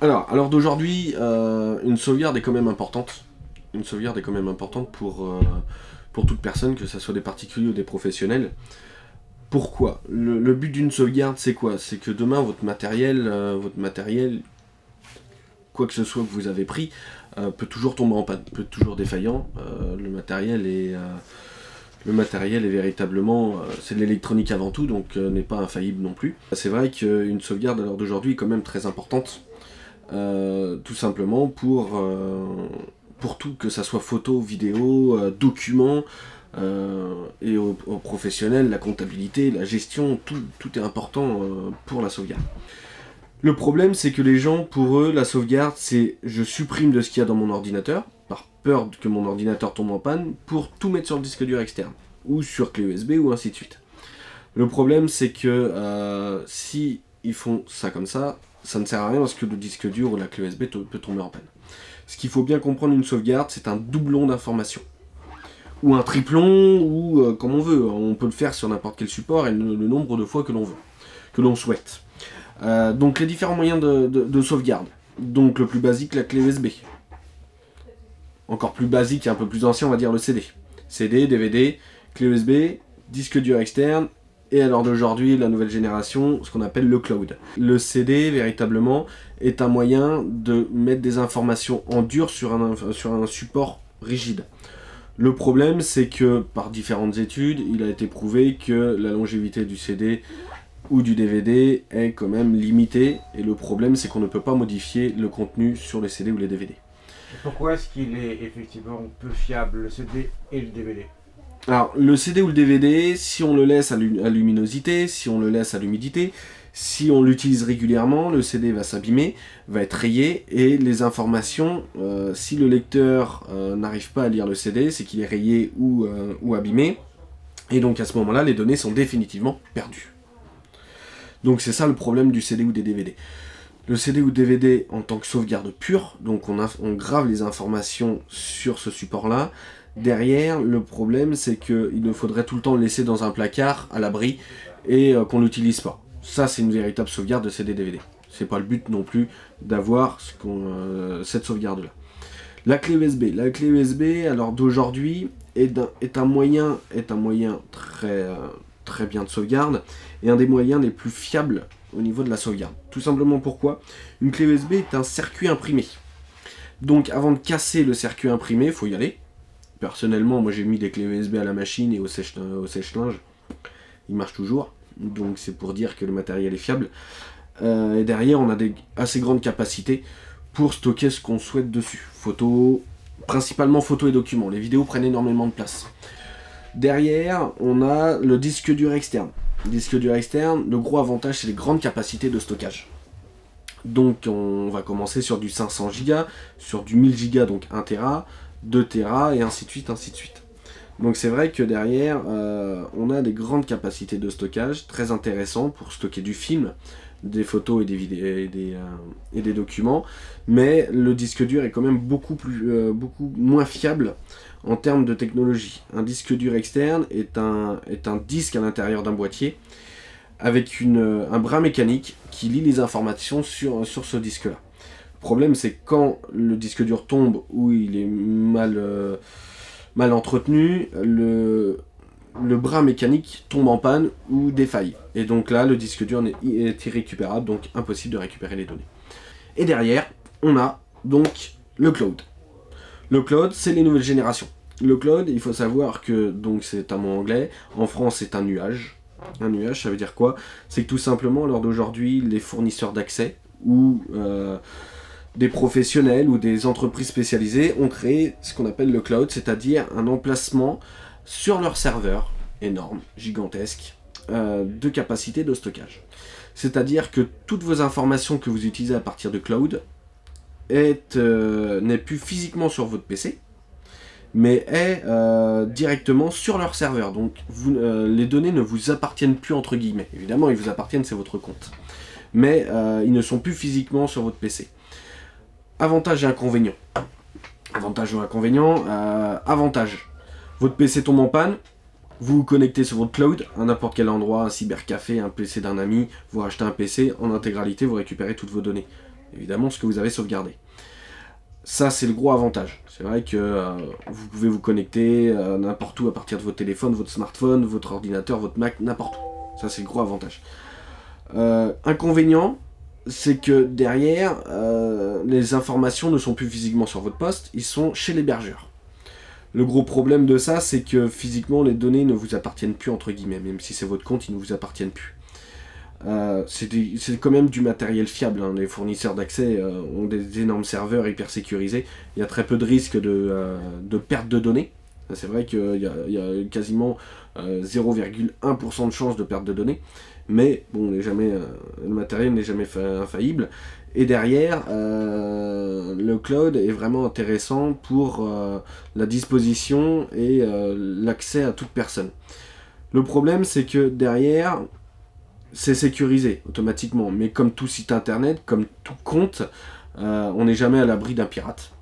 Alors, à l'heure d'aujourd'hui, une sauvegarde est quand même importante. Une sauvegarde est quand même importante pour toute personne, que ce soit des particuliers ou des professionnels. Pourquoi le but d'une sauvegarde, c'est quoi? C'est que demain, votre matériel, quoi que ce soit que vous avez pris, peut toujours tomber en panne, peut être toujours défaillant. Le matériel est véritablement, c'est de l'électronique avant tout, donc n'est pas infaillible non plus. C'est vrai qu'une sauvegarde à l'heure d'aujourd'hui est quand même très importante, tout simplement pour tout, que ça soit photo, vidéo, documents, et aux professionnels, la comptabilité, la gestion, tout est important pour la sauvegarde. Le problème, c'est que les gens, pour eux, la sauvegarde, c'est je supprime de ce qu'il y a dans mon ordinateur, par peur que mon ordinateur tombe en panne, pour tout mettre sur le disque dur externe, ou sur clé USB, ou ainsi de suite. Le problème, c'est que si ils font ça comme ça ne sert à rien parce que le disque dur ou la clé USB peut tomber en panne. Ce qu'il faut bien comprendre, une sauvegarde, c'est un doublon d'informations. Ou un triplon, ou comme on veut. On peut le faire sur n'importe quel support et le nombre de fois que l'on veut, que l'on souhaite. Donc les différents moyens de sauvegarde. Donc le plus basique, la clé USB. Encore plus basique et un peu plus ancien, on va dire le CD. CD, DVD, clé USB, disque dur externe, et à l'heure d'aujourd'hui, la nouvelle génération, ce qu'on appelle le cloud. Le CD, véritablement, est un moyen de mettre des informations en dur sur un support rigide. Le problème, c'est que, par différentes études, il a été prouvé que la longévité du CD ou du DVD est quand même limitée, et le problème, c'est qu'on ne peut pas modifier le contenu sur les CD ou les DVD. Pourquoi est-ce qu'il est effectivement peu fiable, le CD et le DVD? Alors, le CD ou le DVD, si on le laisse à luminosité, si on le laisse à l'humidité, si on l'utilise régulièrement, le CD va s'abîmer, va être rayé, et les informations, si le lecteur n'arrive pas à lire le CD, c'est qu'il est rayé ou abîmé, et donc à ce moment-là, les données sont définitivement perdues. Donc c'est ça le problème du CD ou des DVD. Le CD ou DVD en tant que sauvegarde pure, donc on grave les informations sur ce support-là. Derrière, le problème, c'est qu'il ne faudrait tout le temps le laisser dans un placard, à l'abri, et qu'on l'utilise pas. Ça, c'est une véritable sauvegarde de CD-DVD. C'est pas le but non plus d'avoir cette sauvegarde-là. La clé USB. La clé USB, alors d'aujourd'hui, est un moyen très bien de sauvegarde, et un des moyens les plus fiables au niveau de la sauvegarde. Tout simplement pourquoi une clé USB est un circuit imprimé. Donc avant de casser le circuit imprimé, il faut y aller. Personnellement, moi j'ai mis des clés USB à la machine et au sèche-linge. Il marche toujours. Donc c'est pour dire que le matériel est fiable. Et derrière, on a des assez grandes capacités pour stocker ce qu'on souhaite dessus. Photos, principalement photos et documents. Les vidéos prennent énormément de place. Derrière, on a le disque dur externe. Le disque dur externe, le gros avantage, c'est les grandes capacités de stockage. Donc on va commencer sur du 500 Go, sur du 1000 Go, donc 1 Tera, 2 Tera, et ainsi de suite, ainsi de suite. Donc c'est vrai que derrière, on a des grandes capacités de stockage, très intéressants pour stocker du film, des photos et des vidéos et des documents, mais le disque dur est quand même beaucoup moins fiable en termes de technologie. Un disque dur externe est un disque à l'intérieur d'un boîtier avec un bras mécanique qui lit les informations sur ce disque-là. Le problème, c'est quand le disque dur tombe ou il est mal entretenu, le bras mécanique tombe en panne ou défaille. Et donc là, le disque dur est irrécupérable, donc impossible de récupérer les données. Et derrière, on a donc le cloud. Le cloud, c'est les nouvelles générations. Le cloud, il faut savoir que, donc c'est un mot anglais, en France c'est un nuage. Un nuage, ça veut dire quoi? C'est que tout simplement, lors d'aujourd'hui, les fournisseurs d'accès ou des professionnels ou des entreprises spécialisées ont créé ce qu'on appelle le cloud, c'est-à-dire un emplacement sur leur serveur énorme, gigantesque, de capacité de stockage. C'est-à-dire que toutes vos informations que vous utilisez à partir de cloud n'est plus physiquement sur votre PC, mais est directement sur leur serveur. Donc les données ne vous appartiennent plus entre guillemets. Évidemment, ils vous appartiennent, c'est votre compte. Mais ils ne sont plus physiquement sur votre PC. Avantage et inconvénients. Avantage ou inconvénients. Avantage. Votre PC tombe en panne, vous vous connectez sur votre cloud, à n'importe quel endroit, un cybercafé, un PC d'un ami, vous rachetez un PC, en intégralité, vous récupérez toutes vos données. évidemment ce que vous avez sauvegardé. Ça, c'est le gros avantage. C'est vrai que vous pouvez vous connecter n'importe où à partir de votre téléphone, votre smartphone, votre ordinateur, votre Mac, n'importe où. Ça, c'est le gros avantage. Inconvénient, c'est que derrière, les informations ne sont plus physiquement sur votre poste, ils sont chez l'hébergeur. Le gros problème de ça, c'est que physiquement, les données ne vous appartiennent plus, entre guillemets. Même si c'est votre compte, ils ne vous appartiennent plus. C'est quand même du matériel fiable, hein. Les fournisseurs d'accès ont des énormes serveurs hyper sécurisés. Il y a très peu de risques de perte de données. C'est vrai qu'il y a quasiment 0,1% de chance de perte de données. Mais bon, le matériel n'est jamais infaillible. Et derrière, le cloud est vraiment intéressant pour la disposition et l'accès à toute personne. Le problème, c'est que derrière, c'est sécurisé automatiquement, mais comme tout site internet, comme tout compte, on n'est jamais à l'abri d'un pirate,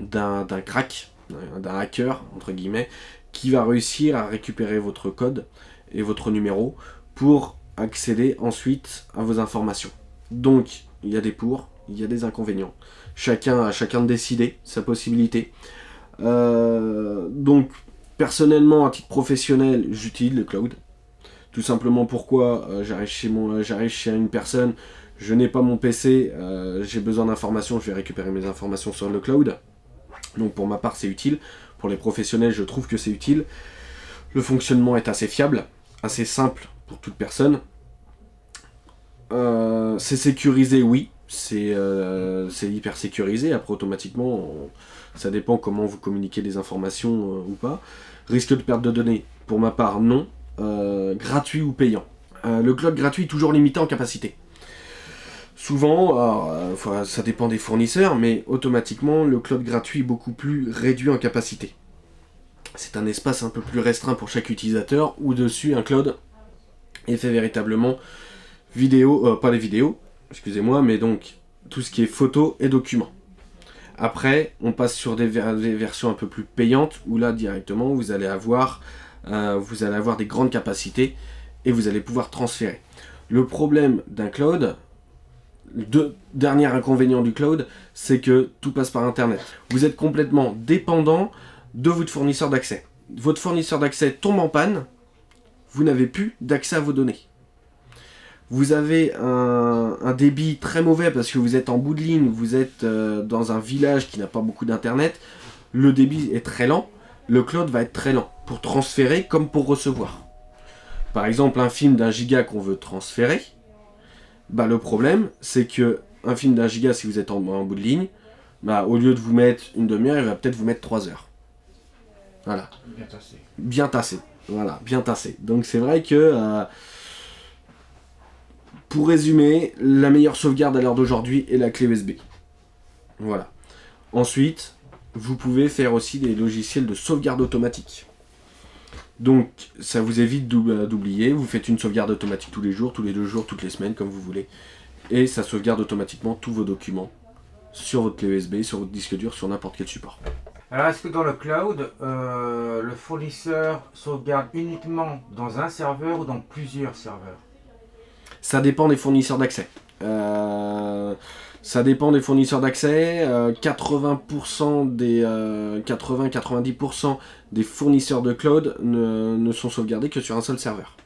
d'un crack, d'un hacker, entre guillemets, qui va réussir à récupérer votre code et votre numéro pour accéder ensuite à vos informations. Donc, il y a des pour, il y a des inconvénients. Chacun de décider sa possibilité. Donc, personnellement, à titre professionnel, j'utilise le cloud. Tout simplement pourquoi j'arrive chez une personne, je n'ai pas mon PC, j'ai besoin d'informations, je vais récupérer mes informations sur le cloud. Donc pour ma part c'est utile, pour les professionnels je trouve que c'est utile. Le fonctionnement est assez fiable, assez simple pour toute personne. C'est sécurisé, oui, c'est hyper sécurisé, après automatiquement ça dépend comment vous communiquez des informations ou pas. Risque de perte de données, pour ma part non. Gratuit ou payant. Le cloud gratuit est toujours limité en capacité. Souvent, ça dépend des fournisseurs, mais automatiquement, le cloud gratuit est beaucoup plus réduit en capacité. C'est un espace un peu plus restreint pour chaque utilisateur, où dessus, un cloud est fait véritablement pas les vidéos, excusez-moi, mais donc tout ce qui est photos et documents. Après, on passe sur des versions un peu plus payantes, où là, directement, vous allez avoir des grandes capacités et vous allez pouvoir transférer. Le problème d'un cloud, le dernier inconvénient du cloud, c'est que tout passe par internet. Vous êtes complètement dépendant de votre fournisseur d'accès. Votre fournisseur d'accès tombe en panne, vous n'avez plus d'accès à vos données. Vous avez un débit très mauvais parce que vous êtes en bout de ligne, vous êtes dans un village qui n'a pas beaucoup d'internet, le débit est très lent, le cloud va être très lent pour transférer comme pour recevoir. Par exemple, un film d'1 giga qu'on veut transférer, le problème c'est que un film d'1 giga, si vous êtes en bout de ligne, au lieu de vous mettre une demi-heure, il va peut-être vous mettre 3 heures. Voilà. Bien tassé. Bien tassé. Voilà, bien tassé. Donc c'est vrai que, pour résumer, la meilleure sauvegarde à l'heure d'aujourd'hui est la clé USB. Voilà. Ensuite, vous pouvez faire aussi des logiciels de sauvegarde automatique. Donc, ça vous évite d'oublier. Vous faites une sauvegarde automatique tous les jours, tous les 2 jours, toutes les semaines, comme vous voulez. Et ça sauvegarde automatiquement tous vos documents sur votre clé USB, sur votre disque dur, sur n'importe quel support. Alors, est-ce que dans le cloud, le fournisseur sauvegarde uniquement dans un serveur ou dans plusieurs serveurs? Ça dépend des fournisseurs d'accès. Ça dépend des fournisseurs d'accès. 90% des fournisseurs de cloud ne sont sauvegardés que sur un seul serveur.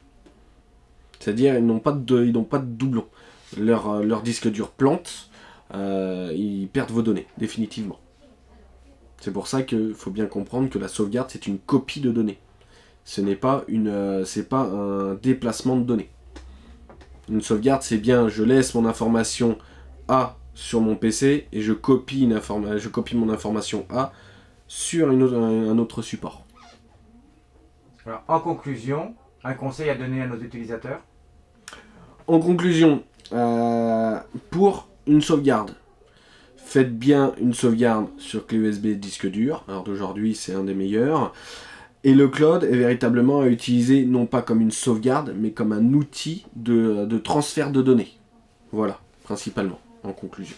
C'est-à-dire ils n'ont pas de doublon. Leur disque dur plante, ils perdent vos données, définitivement. C'est pour ça qu'il faut bien comprendre que la sauvegarde, c'est une copie de données. Ce n'est pas un déplacement de données. Une sauvegarde, c'est bien, je laisse mon information A sur mon PC et je copie mon information A sur un autre support. Alors, en conclusion, un conseil à donner à nos utilisateurs? En conclusion, pour une sauvegarde, faites bien une sauvegarde sur clé USB disque dur. Alors d'aujourd'hui, c'est un des meilleurs. Et le cloud est véritablement à utiliser non pas comme une sauvegarde, mais comme un outil de transfert de données. Voilà, principalement, en conclusion.